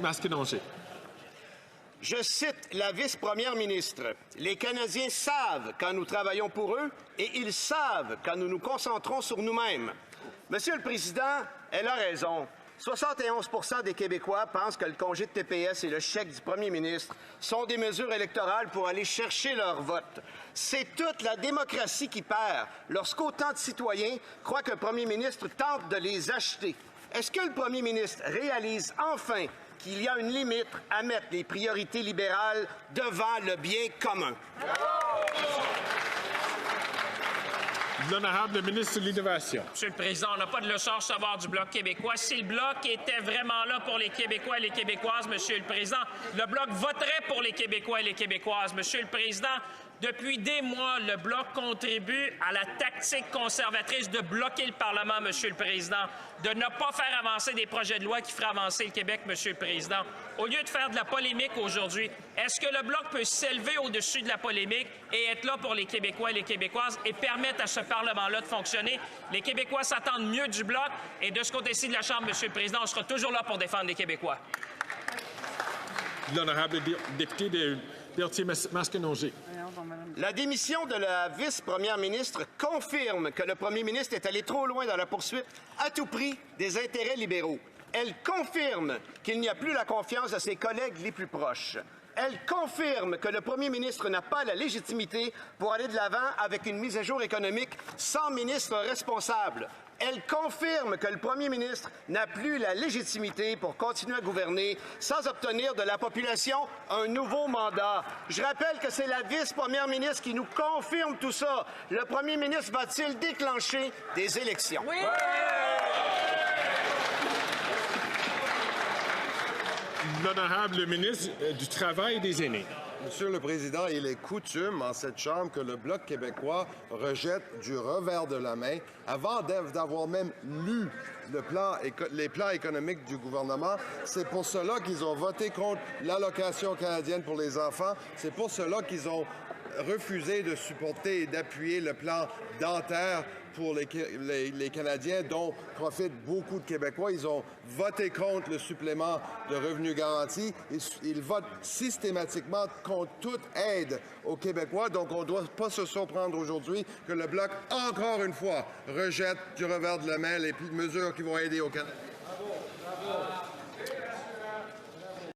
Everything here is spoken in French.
Masquinongé. Je cite la vice-première ministre. « Les Canadiens savent quand nous travaillons pour eux et ils savent quand nous nous concentrons sur nous-mêmes. » Monsieur le Président, elle a raison. 71 % des Québécois pensent que le congé de TPS et le chèque du premier ministre sont des mesures électorales pour aller chercher leur vote. C'est toute la démocratie qui perd lorsqu'autant de citoyens croient qu'un premier ministre tente de les acheter. Est-ce que le premier ministre réalise enfin qu'il y a une limite à mettre les priorités libérales devant le bien commun? L'honorable ministre de l'Innovation. Monsieur le Président, on n'a pas de leçon à recevoir du Bloc québécois. Si le Bloc était vraiment là pour les Québécois et les Québécoises, Monsieur le Président, le Bloc voterait pour les Québécois et les Québécoises. Monsieur le Président, depuis des mois, le Bloc contribue à la tactique conservatrice de bloquer le Parlement, Monsieur le Président, de ne pas faire avancer des projets de loi qui feraient avancer le Québec, Monsieur le Président. Au lieu de faire de la polémique aujourd'hui, est-ce que le Bloc peut s'élever au-dessus de la polémique et être là pour les Québécois et les Québécoises et permettre à ce Parlement-là de fonctionner? Les Québécois s'attendent mieux du Bloc et de ce côté-ci de la Chambre, Monsieur le Président, on sera toujours là pour défendre les Québécois. L'honorable député de Berthier-Masquinongé. La démission de la vice-première ministre confirme que le premier ministre est allé trop loin dans la poursuite à tout prix des intérêts libéraux. Elle confirme qu'il n'y a plus la confiance de ses collègues les plus proches. Elle confirme que le premier ministre n'a pas la légitimité pour aller de l'avant avec une mise à jour économique sans ministre responsable. Elle confirme que le premier ministre n'a plus la légitimité pour continuer à gouverner sans obtenir de la population un nouveau mandat. Je rappelle que c'est la vice-première ministre qui nous confirme tout ça. Le premier ministre va-t-il déclencher des élections? Oui! L'honorable ministre du Travail et des Aînés. Monsieur le Président, il est coutume en cette Chambre que le Bloc québécois rejette du revers de la main, avant d'avoir même lu les plans économiques du gouvernement. C'est pour cela qu'ils ont voté contre l'allocation canadienne pour les enfants. C'est pour cela qu'ils ont refusé de supporter et d'appuyer le plan dentaire pour les Canadiens, dont profitent beaucoup de Québécois. Ils ont voté contre le supplément de revenus garantis. Ils votent systématiquement contre toute aide aux Québécois. Donc, on ne doit pas se surprendre aujourd'hui que le Bloc, encore une fois, rejette du revers de la main les mesures qui vont aider aux Canadiens.